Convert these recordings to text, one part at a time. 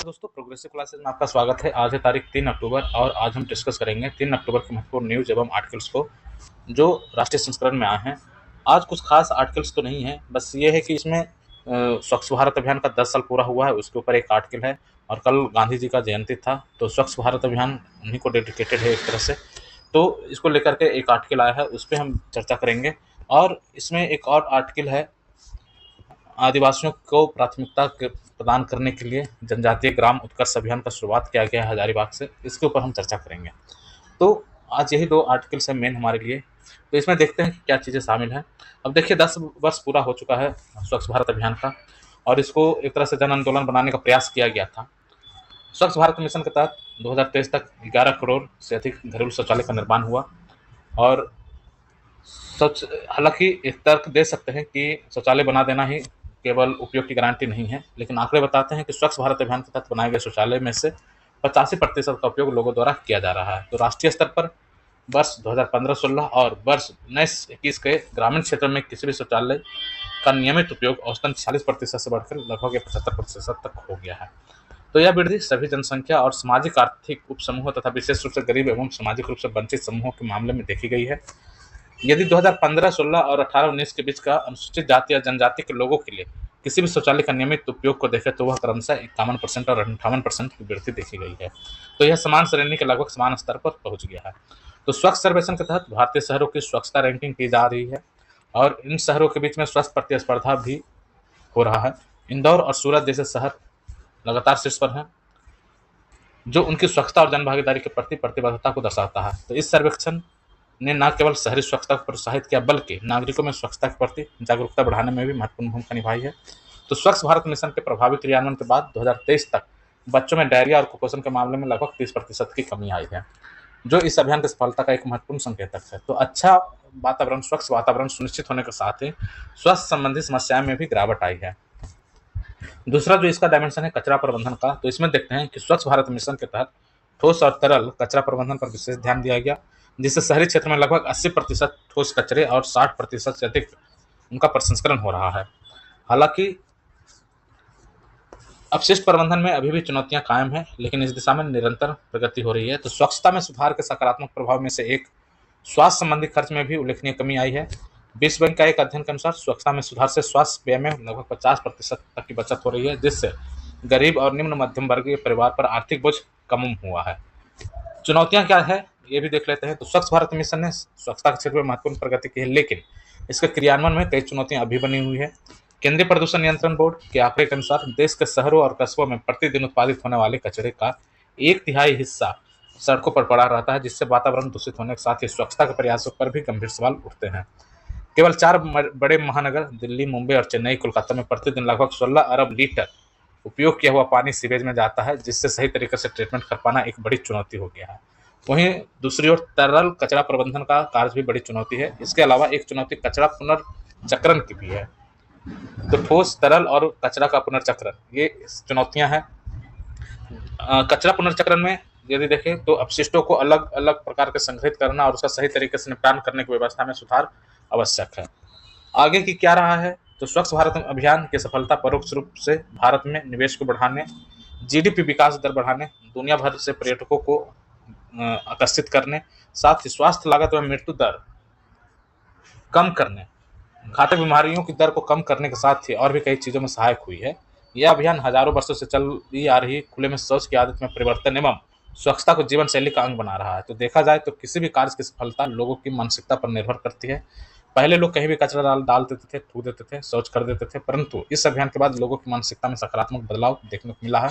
दोस्तों, progressive classes में आपका स्वागत है। आज है तारीख 3 अक्टूबर और आज हम डिस्कस करेंगे 3 अक्टूबर की महत्वपूर्ण न्यूज़ एवं आर्टिकल्स को जो राष्ट्रीय संस्करण में आए हैं। आज कुछ खास आर्टिकल्स तो नहीं है, बस ये है कि इसमें स्वच्छ भारत अभियान का 10 साल पूरा हुआ है, उसके ऊपर एक आर्टिकल है और कल गांधी जी का जयंती था, तो स्वच्छ भारत अभियान उन्हीं को डेडिकेटेड है एक तरह से। तो इसको लेकर के एक आर्टिकल आया है, उस पर हम चर्चा करेंगे। और इसमें एक और आर्टिकल है, आदिवासियों को प्राथमिकता प्रदान करने के लिए जनजातीय ग्राम उत्कर्ष अभियान का शुरुआत किया गया है हजारीबाग से। इसके ऊपर हम चर्चा करेंगे। तो आज यही दो आर्टिकल्स हैं मेन हमारे लिए। तो इसमें देखते हैं कि क्या चीज़ें शामिल हैं। अब देखिए, 10 वर्ष पूरा हो चुका है स्वच्छ भारत अभियान का और इसको एक तरह से जन आंदोलन बनाने का प्रयास किया गया था। स्वच्छ भारत मिशन के तहत 2023 तक 11 करोड़ से अधिक घरेलू शौचालय का निर्माण हुआ। और सच हालांकि एक तर्क दे सकते हैं कि शौचालय बना देना ही केवल उपयोग की गारंटी नहीं है, लेकिन आंकड़े बताते हैं कि स्वच्छ भारत अभियान के तहत बनाए गए शौचालय में से 85% का उपयोग लोगों द्वारा किया जा रहा है। तो राष्ट्रीय स्तर पर वर्ष 2015-16 और वर्ष 19-21 के ग्रामीण क्षेत्र में किसी भी शौचालय का नियमित उपयोग औसतन 40% से बढ़कर लगभग 75% तक हो गया है। तो यह वृद्धि सभी जनसंख्या और सामाजिक आर्थिक उप समूहों तथा विशेष रूप से गरीब एवं सामाजिक रूप से वंचित समूहों के मामले में देखी गई है। यदि 2015-16 और 18-19 के बीच का अनुसूचित जाति या जनजाति के लोगों के लिए किसी भी शौचालय का नियमित उपयोग को देखें तो वह क्रमशः 51% और 58% की वृद्धि देखी गई है। तो यह समान श्रेणी के लगभग समान स्तर पर पहुंच गया है। तो स्वच्छ सर्वेक्षण के तहत भारतीय शहरों की स्वच्छता रैंकिंग की जा रही है और इन शहरों के बीच में स्वच्छ प्रतिस्पर्धा भी हो रहा है। इंदौर और सूरत जैसे शहर लगातार शीर्ष पर हैं, जो उनकी स्वच्छता और जनभागीदारी के प्रति प्रतिबद्धता को दर्शाता है। तो इस सर्वेक्षण ने न केवल शहरी स्वच्छता को प्रोत्साहित किया बल्कि नागरिकों में स्वच्छता के प्रति जागरूकता बढ़ाने में भी महत्वपूर्ण भूमिका निभाई है। तो स्वच्छ भारत मिशन के प्रभावी क्रियान्वयन के बाद 2023 तक बच्चों में डायरिया और कुपोषण के मामले में लगभग 30% की कमी आई है, जो इस अभियान की सफलता का एक महत्वपूर्ण संकेतक है। तो अच्छा वातावरण, स्वच्छ वातावरण सुनिश्चित होने के साथ ही स्वास्थ्य संबंधी समस्याओं में भी गिरावट आई है। दूसरा जो इसका डायमेंशन है कचरा प्रबंधन का, तो इसमें देखते हैं कि स्वच्छ भारत मिशन के तहत ठोस और तरल कचरा प्रबंधन पर विशेष ध्यान दिया गया, जिससे शहरी क्षेत्र में लगभग 80% ठोस कचरे और 60% से अधिक उनका प्रसंस्करण हो रहा है। हालांकि अपशिष्ट प्रबंधन में अभी भी चुनौतियां कायम हैं, लेकिन इस दिशा में निरंतर प्रगति हो रही है। तो स्वच्छता में सुधार के सकारात्मक प्रभाव में से एक स्वास्थ्य संबंधी खर्च में भी उल्लेखनीय कमी आई है। विश्व बैंक का एक अध्ययन के अनुसार स्वच्छता में सुधार से स्वास्थ्य व्यय में लगभग 50% तक की बचत हो रही है, जिससे गरीब और निम्न मध्यम वर्गीय परिवार पर आर्थिक बोझ कम हुआ है। चुनौतियां क्या है ये भी देख लेते हैं। तो स्वच्छ भारत मिशन ने स्वच्छता के क्षेत्र में महत्वपूर्ण प्रगति की है, लेकिन इसके क्रियान्वयन में कई चुनौतियां अभी बनी हुई है। केंद्रीय प्रदूषण नियंत्रण बोर्ड के आंकड़े के अनुसार देश के शहरों और कस्बों में प्रतिदिन उत्पादित होने वाले कचरे का 1/3 हिस्सा सड़कों पर पड़ा रहता है, जिससे वातावरण दूषित होने के साथ ही स्वच्छता के प्रयासों पर भी गंभीर सवाल उठते हैं। केवल 4 बड़े महानगर दिल्ली, मुंबई और चेन्नई, कोलकाता में प्रतिदिन लगभग 16 अरब लीटर उपयोग किया हुआ पानी सीवेज में जाता है, जिससे सही तरीके से ट्रीटमेंट कर पाना एक बड़ी चुनौती हो गया है। वहीं दूसरी ओर तरल कचरा प्रबंधन का कार्य भी बड़ी चुनौती है। इसके अलावा एक चुनौती कचरा पुनर्चक्रण की भी है। तो ठोस, तरल और कचरा का पुनर्चक्रण, ये चुनौतियां हैं। कचरा पुनर्चक्रण में यदि देखें तो अपशिष्टों को अलग अलग प्रकार के संग्रहित करना और उसका सही तरीके से निपटान करने की व्यवस्था में सुधार आवश्यक है। आगे की क्या रहा है, तो स्वच्छ भारत अभियान की सफलता परोक्ष रूप से भारत में निवेश को बढ़ाने, जीडीपी विकास दर बढ़ाने, दुनिया भर से पर्यटकों को आकर्षित करने, साथ ही स्वास्थ्य लागत व मृत्यु दर कम करने, घातक बीमारियों की दर को कम करने के साथ ही और भी कई चीज़ों में सहायक हुई है। यह अभियान हजारों वर्षों से चली आ रही खुले में शौच की आदत में परिवर्तन एवं स्वच्छता को जीवन शैली का अंग बना रहा है। तो देखा जाए तो किसी भी कार्य की सफलता लोगों की मानसिकता पर निर्भर करती है। पहले लोग कहीं भी कचरा डाल देते थे, थूक देते थे, शौच कर देते थे, परंतु इस अभियान के बाद लोगों की मानसिकता में सकारात्मक बदलाव देखने को मिला है।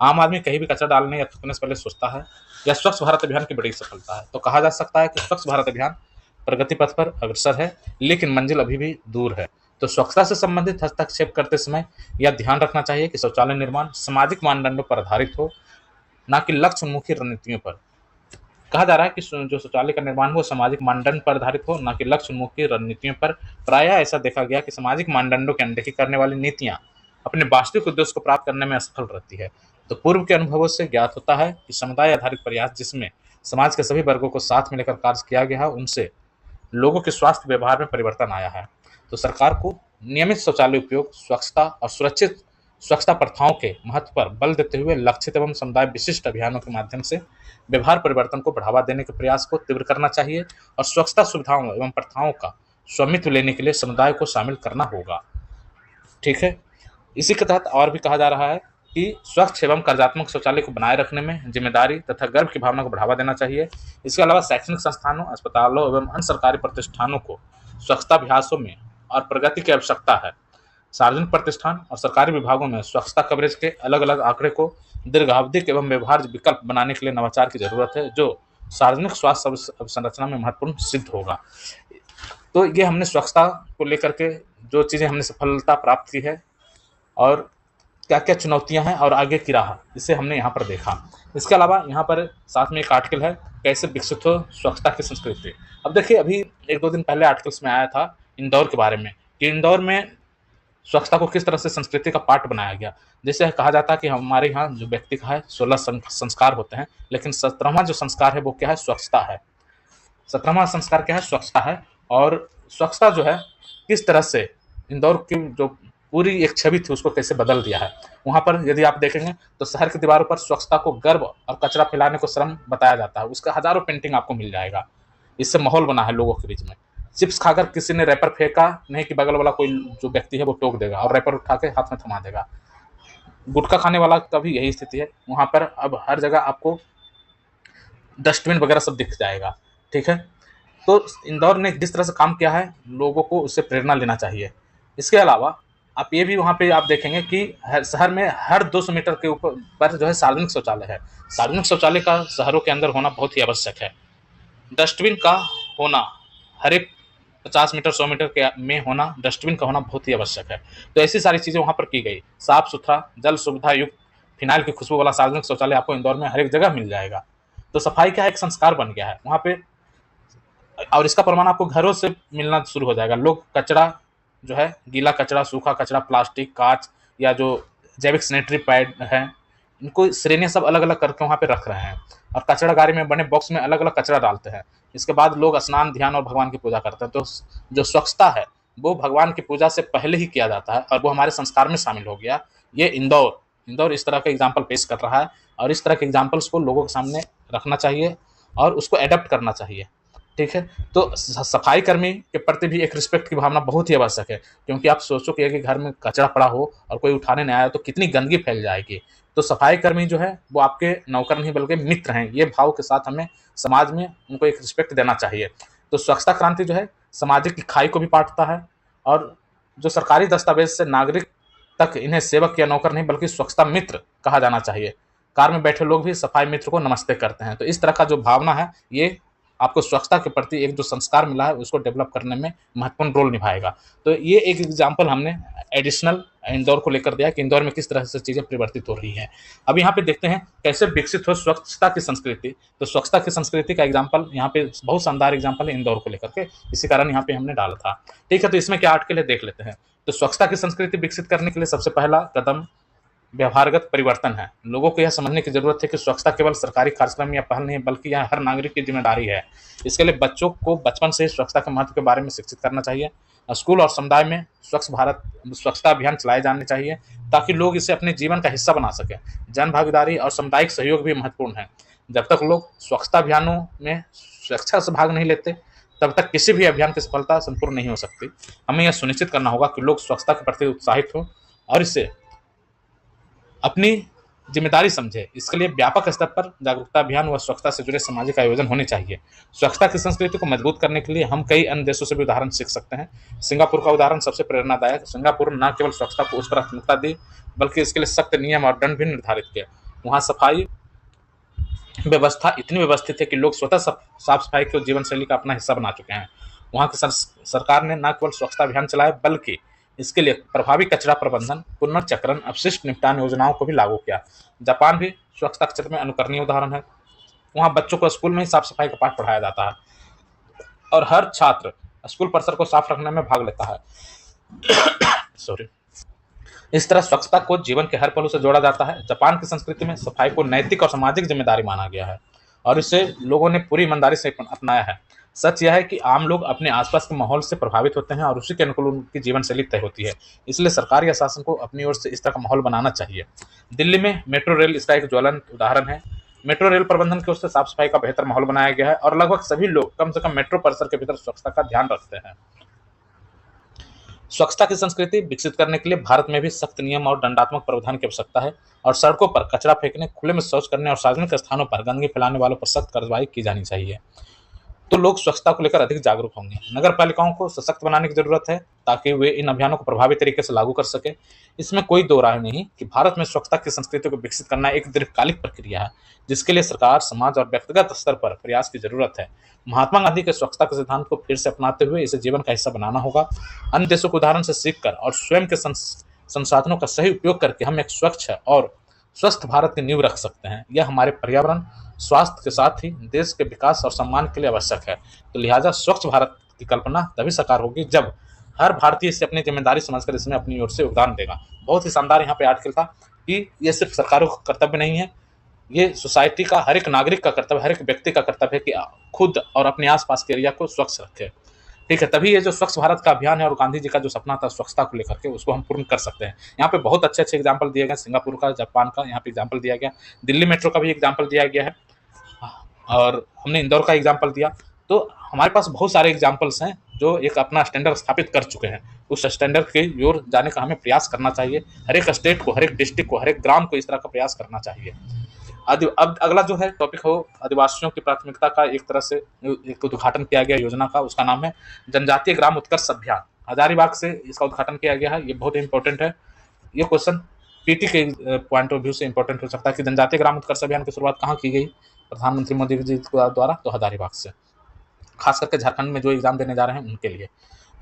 आम आदमी कहीं भी कचरा डालने या थूकने से पहले सोचता है। यह स्वच्छ भारत अभियान की बड़ी सफलता है। तो कहा जा सकता है कि स्वच्छ भारत अभियान प्रगति पथ पर अग्रसर है, लेकिन मंजिल अभी भी दूर है। तो स्वच्छता से संबंधित हस्तक्षेप करते समय यह ध्यान रखना चाहिए कि शौचालय निर्माण सामाजिक मानदंडों पर आधारित हो, न कि लक्ष्य उन्मुखी रणनीतियों पर। कहा जा रहा है कि जो शौचालय का निर्माण हो सामाजिक मानदंड पर आधारित हो, न कि लक्ष्य उन्मुखी रणनीतियों पर। प्रायः ऐसा देखा गया कि सामाजिक मानदंडों की अनदेखी करने वाली नीतियां अपने वास्तविक उद्देश्य को प्राप्त करने में असफल रहती है। तो पूर्व के अनुभवों से ज्ञात होता है कि समुदाय आधारित प्रयास, जिसमें समाज के सभी वर्गों को साथ में लेकर कार्य किया गया है, उनसे लोगों के स्वास्थ्य व्यवहार में परिवर्तन आया है। तो सरकार को नियमित शौचालय उपयोग, स्वच्छता और सुरक्षित स्वच्छता प्रथाओं के महत्व पर बल देते हुए लक्षित एवं समुदाय विशिष्ट अभियानों के माध्यम से व्यवहार परिवर्तन को बढ़ावा देने के प्रयास को तीव्र करना चाहिए और स्वच्छता सुविधाओं एवं प्रथाओं का स्वामित्व लेने के लिए समुदाय को शामिल करना होगा। ठीक है। इसी के तहत और भी कहा जा रहा है कि स्वच्छ एवं कार्यात्मक शौचालय को बनाए रखने में जिम्मेदारी तथा गर्व की भावना को बढ़ावा देना चाहिए। इसके अलावा शैक्षणिक संस्थानों, अस्पतालों एवं अन्य सरकारी प्रतिष्ठानों को स्वच्छता अभ्यासों में और प्रगति की आवश्यकता है। सार्वजनिक प्रतिष्ठान और सरकारी विभागों में स्वच्छता कवरेज के अलग अलग आंकड़े को दीर्घावधिक एवं व्यवहार्य विकल्प बनाने के लिए नवाचार की जरूरत है, जो सार्वजनिक स्वास्थ्य अवसंरचना में महत्वपूर्ण सिद्ध होगा। तो ये हमने स्वच्छता को लेकर के जो चीज़ें हमने सफलता प्राप्त की है और क्या क्या चुनौतियां हैं और आगे की राह, इसे हमने यहाँ पर देखा। इसके अलावा यहाँ पर साथ में एक आर्टिकल है, कैसे विकसित हो स्वच्छता की संस्कृति। अब देखिए, अभी 1-2 दिन पहले आर्टिकल्स में आया था इंदौर के बारे में कि इंदौर में स्वच्छता को किस तरह से संस्कृति का पार्ट बनाया गया। जैसे कहा जाता है कि हमारे यहाँ जो व्यक्ति का है 16 संस्कार होते हैं, लेकिन 17वां जो संस्कार है वो क्या है, स्वच्छता है। 17वां संस्कार क्या है, स्वच्छता है। और स्वच्छता जो है किस तरह से इंदौर की जो पूरी एक छवि थी उसको कैसे बदल दिया है। वहाँ पर यदि आप देखेंगे तो शहर की दीवारों पर स्वच्छता को गर्व और कचरा फैलाने को श्रम बताया जाता है। उसका हजारों पेंटिंग आपको मिल जाएगा। इससे माहौल बना है लोगों के बीच में। चिप्स खाकर किसी ने रैपर फेंका नहीं कि बगल वाला कोई जो व्यक्ति है वो टोक देगा और रैपर उठा के हाथ में थमा देगा। गुटखा खाने वाला का भी यही स्थिति है। वहाँ पर अब हर जगह आपको डस्टबिन वगैरह सब दिख जाएगा। ठीक है। तो इंदौर ने जिस तरह से काम किया है, लोगों को उससे प्रेरणा लेना चाहिए। इसके अलावा आप ये भी वहाँ पे आप देखेंगे कि शहर में हर 200 मीटर के ऊपर पर जो है सार्वजनिक शौचालय है। सार्वजनिक शौचालय का शहरों के अंदर होना बहुत ही आवश्यक है। डस्टबिन का होना हर एक 50 मीटर 100 मीटर के में होना, डस्टबिन का होना बहुत ही आवश्यक है। तो ऐसी सारी चीज़ें वहाँ पर की गई। साफ सुथरा, जल सुविधा युक्त, फिनाइल की खुशबू वाला सार्वजनिक शौचालय आपको इंदौर में हर एक जगह मिल जाएगा। तो सफाई का एक संस्कार बन गया है वहाँ पे, और इसका प्रमाण आपको घरों से मिलना शुरू हो जाएगा। लोग कचरा जो है, गीला कचरा, सूखा कचरा, प्लास्टिक, कांच या जो जैविक सैनिटरी पैड है, इनको श्रेणियाँ सब अलग अलग करके वहाँ पे रख रहे हैं और कचरा गाड़ी में बने बॉक्स में अलग अलग कचरा डालते हैं। इसके बाद लोग स्नान, ध्यान और भगवान की पूजा करते हैं। तो जो स्वच्छता है वो भगवान की पूजा से पहले ही किया जाता है और वो हमारे संस्कार में शामिल हो गया। ये इंदौर इस तरह का एग्जाम्पल पेश कर रहा है और इस तरह के एग्जाम्पल्स को लोगों के सामने रखना चाहिए और उसको एडेप्ट करना चाहिए। ठीक है। तो सफाई कर्मी के प्रति भी एक रिस्पेक्ट की भावना बहुत ही आवश्यक है, क्योंकि आप सोचो कि अगर घर में कचरा पड़ा हो और कोई उठाने नहीं आया तो कितनी गंदगी फैल जाएगी। तो सफाई कर्मी जो है वो आपके नौकर नहीं बल्कि मित्र हैं। ये भाव के साथ हमें समाज में उनको एक रिस्पेक्ट देना चाहिए। तो स्वच्छता क्रांति जो है सामाजिक इकाई को भी बांटता है और जो सरकारी दस्तावेज से नागरिक तक इन्हें सेवक या नौकर नहीं बल्कि स्वच्छता मित्र कहा जाना चाहिए। कार में बैठे लोग भी सफाई मित्र को नमस्ते करते हैं। तो इस तरह का जो भावना है ये आपको स्वच्छता के प्रति एक जो संस्कार मिला है उसको डेवलप करने में महत्वपूर्ण रोल निभाएगा। तो ये एक एग्जाम्पल हमने एडिशनल इंदौर को लेकर दिया कि इंदौर में किस तरह से चीज़ें परिवर्तित हो रही हैं। अब यहाँ पे देखते हैं कैसे विकसित हो स्वच्छता की संस्कृति। तो स्वच्छता की संस्कृति का एग्जाम्पल यहाँ पे बहुत शानदार एग्जाम्पल है इंदौर को लेकर के, इसी कारण यहाँ पे हमने डाला था। ठीक है। तो इसमें क्या आर्टिकल है देख लेते हैं। तो स्वच्छता की संस्कृति विकसित करने के लिए सबसे पहला कदम व्यवहारगत परिवर्तन है। लोगों को यह समझने की जरूरत है कि स्वच्छता केवल सरकारी कार्यक्रम या पहल नहीं बल्कि यह हर नागरिक की जिम्मेदारी है। इसके लिए बच्चों को बचपन से ही स्वच्छता के महत्व के बारे में शिक्षित करना चाहिए। स्कूल और समुदाय में स्वच्छ भारत स्वच्छता अभियान चलाए जाने चाहिए ताकि लोग इसे अपने जीवन का हिस्सा बना सकें। जन भागीदारी और सामुदायिक सहयोग भी महत्वपूर्ण है। जब तक लोग स्वच्छता अभियानों में स्वेच्छा से भाग नहीं लेते तब तक किसी भी अभियान की सफलता संपूर्ण नहीं हो सकती। हमें यह सुनिश्चित करना होगा कि लोग स्वच्छता के प्रति उत्साहित हों और इसे अपनी जिम्मेदारी समझे। इसके लिए व्यापक स्तर पर जागरूकता अभियान व स्वच्छता से जुड़े सामाजिक आयोजन होने चाहिए। स्वच्छता की संस्कृति को मजबूत करने के लिए हम कई अन्य देशों से भी उदाहरण सीख सकते हैं। सिंगापुर का उदाहरण सबसे प्रेरणादायक। सिंगापुर न केवल स्वच्छता को उस प्राथमिकता दी बल्कि इसके लिए सख्त नियम और दंड भी निर्धारित किए। वहाँ सफाई व्यवस्था इतनी व्यवस्थित है कि लोग स्वतः साफ सफाई को जीवन शैली का अपना हिस्सा बना चुके हैं। वहाँ की सरकार ने न केवल स्वच्छता अभियान चलाया बल्कि इसके लिए प्रभावी कचरा प्रबंधन, पुनर्चक्रण, अपशिष्ट निपटान योजनाओं को भी लागू किया। जापान भी स्वच्छता क्षेत्र में अनुकरणीय उदाहरण है। वहाँ बच्चों को स्कूल में ही साफ सफाई का पाठ पढ़ाया जाता है और हर छात्र स्कूल परिसर को साफ रखने में भाग लेता है। सॉरी। इस तरह स्वच्छता को जीवन के हर पहलू से जोड़ा जाता है। जापान की संस्कृति में सफाई को नैतिक और सामाजिक जिम्मेदारी माना गया है और इसे लोगों ने पूरी ईमानदारी से अपनाया है। सच यह है कि आम लोग अपने आसपास के माहौल से प्रभावित होते हैं और उसी के अनुकूल उनकी जीवन शैली तय होती है। इसलिए सरकार या शासन को अपनी ओर से इस तरह का माहौल बनाना चाहिए। दिल्ली में मेट्रो रेल इसका एक ज्वलंत उदाहरण है। मेट्रो रेल प्रबंधन की ओर से साफ सफाई का बेहतर माहौल बनाया गया है और लगभग सभी लोग कम से कम मेट्रो परिसर के भीतर स्वच्छता का ध्यान रखते हैं। स्वच्छता की संस्कृति विकसित करने के लिए भारत में भी सख्त नियम और दंडात्मक प्रावधान की आवश्यकता है और सड़कों पर कचरा फेंकने, खुले में शौच करने और सार्वजनिक स्थानों पर गंदगी फैलाने वालों पर सख्त कार्रवाई की जानी चाहिए। तो लोग स्वच्छता को लेकर अधिक जागरूक होंगे। नगर पालिकाओं को सशक्त बनाने की जरूरत है ताकि वे इन अभियानों को प्रभावी तरीके से लागू कर सके। इसमें कोई दो राय नहीं कि भारत में स्वच्छता की संस्कृति को विकसित करना एक दीर्घकालिक प्रक्रिया है, जिसके लिए सरकार, समाज और व्यक्तिगत स्तर पर प्रयास की जरूरत है। महात्मा गांधी के स्वच्छता के सिद्धांत को फिर से अपनाते हुए इसे जीवन का हिस्सा बनाना होगा। अन्य देशों के उदाहरण से सीखकर और स्वयं के संसाधनों का सही उपयोग करके हम एक स्वच्छ और स्वस्थ भारत की नींव रख सकते हैं। यह हमारे पर्यावरण, स्वास्थ्य के साथ ही देश के विकास और सम्मान के लिए आवश्यक है। तो लिहाजा स्वच्छ भारत की कल्पना तभी साकार होगी जब हर भारतीय इसे अपनी जिम्मेदारी समझकर इसमें अपनी ओर से योगदान देगा। बहुत ही शानदार यहाँ पे आर्टिकल था कि ये सिर्फ सरकारों का कर्तव्य नहीं है, ये सोसाइटी का हर एक नागरिक का कर्तव्य, हर एक व्यक्ति का कर्तव्य है कि खुद और अपने आसपास के एरिया को स्वच्छ रखे। ठीक है, तभी ये जो स्वच्छ भारत का अभियान है और गांधी जी का जो सपना था स्वच्छता को लेकर के, उसको हम पूर्ण कर सकते हैं। यहाँ पे बहुत अच्छे अच्छे एग्जाम्पल दिए गए, सिंगापुर का, जापान का यहाँ पे एग्जाम्पल दिया गया, दिल्ली मेट्रो का भी एग्जाम्पल दिया गया है और हमने इंदौर का एग्जाम्पल दिया। तो हमारे पास बहुत सारे एग्जाम्पल्स हैं जो एक अपना स्टैंडर्ड स्थापित कर चुके हैं। उस स्टैंडर्ड की ओर जाने का हमें प्रयास करना चाहिए। हर एक स्टेट को, हर एक डिस्ट्रिक्ट को, हर एक ग्राम को इस तरह का प्रयास करना चाहिए। अब अगला जो है टॉपिक हो आदिवासियों की प्राथमिकता का एक तरह से एक उद्घाटन किया गया योजना का, उसका नाम है जनजातीय ग्राम उत्कर्ष अभियान। हजारीबाग से इसका उद्घाटन किया गया है। ये बहुत इंपॉर्टेंट है। ये क्वेश्चन पीटी के पॉइंट ऑफ व्यू से इंपॉर्टेंट हो सकता है कि जनजातीय ग्राम उत्कर्ष अभियान की शुरुआत कहाँ की गई प्रधानमंत्री मोदी जी द्वारा, तो हजारीबाग से। खास करके झारखंड में जो एग्जाम देने जा रहे हैं उनके लिए।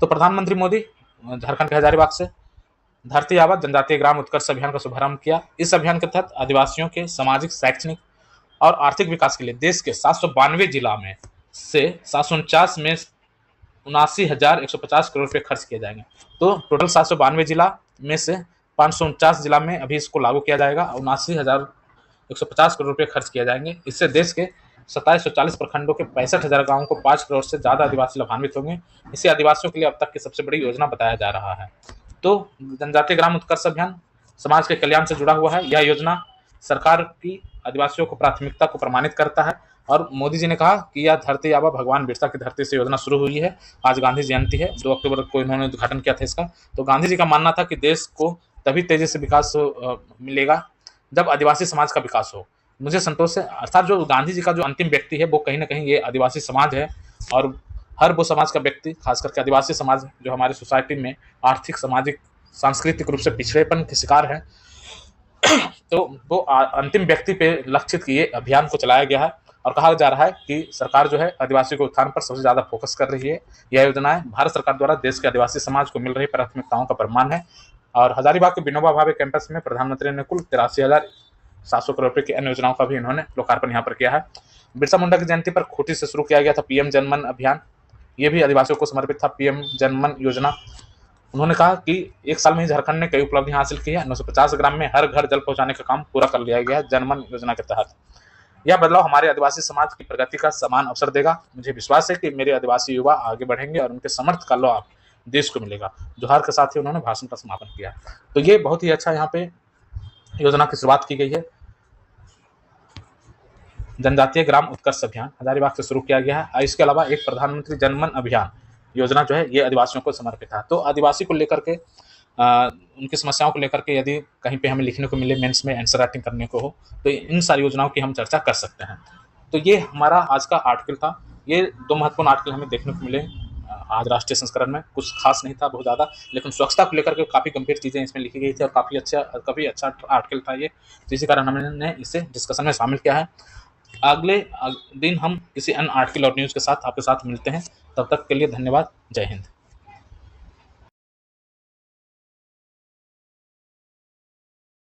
तो प्रधानमंत्री मोदी झारखंड के हजारीबाग से धरती आबा जनजातीय ग्राम उत्कर्ष अभियान का शुभारंभ किया। इस अभियान के तहत आदिवासियों के सामाजिक, शैक्षणिक और आर्थिक विकास के लिए देश के 792 जिला में से 749 में 79,150 करोड़ रुपए खर्च किए जाएंगे। तो टोटल 792 जिला में से 549 जिला में अभी इसको लागू किया जाएगा। 79,150 करोड़ रुपए खर्च किए जाएंगे। इससे देश के 2740 प्रखंडों के 65,000 गाँवों को 5 करोड़ से ज्यादा आदिवासी लाभान्वित होंगे। इसे आदिवासियों के लिए अब तक की सबसे बड़ी योजना बताया जा रहा है। तो जनजातीय ग्राम उत्कर्ष अभियान समाज के कल्याण से जुड़ा हुआ है। यह योजना सरकार की आदिवासियों को प्राथमिकता को प्रमाणित करता है और मोदी जी ने कहा कि यह धरती आबा भगवान बिरसा की धरती से योजना शुरू हुई है। आज गांधी जयंती है, 2 अक्टूबर को इन्होंने उद्घाटन किया था इसका। तो गांधी जी का मानना था कि देश को तभी तेजी से विकास मिलेगा जब आदिवासी समाज का विकास हो। मुझे संतोष है, अर्थात जो गांधी जी का जो अंतिम व्यक्ति है वो कहीं ना कहीं ये आदिवासी समाज है और हर वो समाज का व्यक्ति, खास करके आदिवासी समाज जो हमारी सोसाइटी में आर्थिक, सामाजिक, सांस्कृतिक रूप से पिछड़ेपन के शिकार है, तो वो अंतिम व्यक्ति पे लक्षित किए अभियान को चलाया गया है और कहा जा रहा है कि सरकार जो है आदिवासी के उत्थान पर सबसे ज्यादा फोकस कर रही है। यह योजनाएं भारत सरकार द्वारा देश के आदिवासी समाज को मिल रही प्राथमिकताओं का प्रमाण है। और हजारीबाग के विनोबा भावे कैंपस में प्रधानमंत्री ने कुल 83,700 करोड़ रुपए की अन्य योजनाओं का भी इन्होंने लोकार्पण यहाँ पर किया है। बिरसा मुंडा की जयंती पर खूंटी से शुरू किया गया था पीएम जनमन अभियान। ये भी आदिवासियों को समर्पित था, पीएम जनमन योजना। उन्होंने कहा कि एक साल में ही झारखंड ने कई उपलब्धियां हासिल की है। 950 ग्राम में हर घर जल पहुंचाने का काम पूरा कर लिया गया है जनमन योजना के तहत। यह बदलाव हमारे आदिवासी समाज की प्रगति का समान अवसर देगा। मुझे विश्वास है कि मेरे आदिवासी युवा आगे बढ़ेंगे और उनके समर्थ का लाभ देश को मिलेगा। जोहार के साथ ही उन्होंने भाषण का समापन किया। तो ये बहुत ही अच्छा यहाँ पे योजना की शुरुआत की गई है। जनजातीय ग्राम उत्कर्ष अभियान हजारीबाग से शुरू किया गया है। इसके अलावा एक प्रधानमंत्री जनमन अभियान योजना जो है ये आदिवासियों को समर्पित है। तो आदिवासी को लेकर के उनकी समस्याओं को लेकर के यदि कहीं पे हमें लिखने को मिले, मेंस में आंसर राइटिंग करने को हो, तो इन सारी योजनाओं की हम चर्चा कर सकते हैं। तो ये हमारा आज का आर्टिकल था। ये 2 महत्वपूर्ण आर्टिकल हमें देखने को मिले आज राष्ट्रीय संस्करण में। कुछ खास नहीं था बहुत ज़्यादा, लेकिन स्वच्छता को लेकर के काफ़ी गंभीर चीज़ें इसमें लिखी गई थी और काफ़ी अच्छा आर्टिकल था ये। तो इसी कारण हमने इसे डिस्कशन में शामिल किया है। अगले दिन हम किसी अन्य आर्टिकल और न्यूज़ के साथ आपके साथ मिलते हैं। तब तक के लिए धन्यवाद। जय हिंद।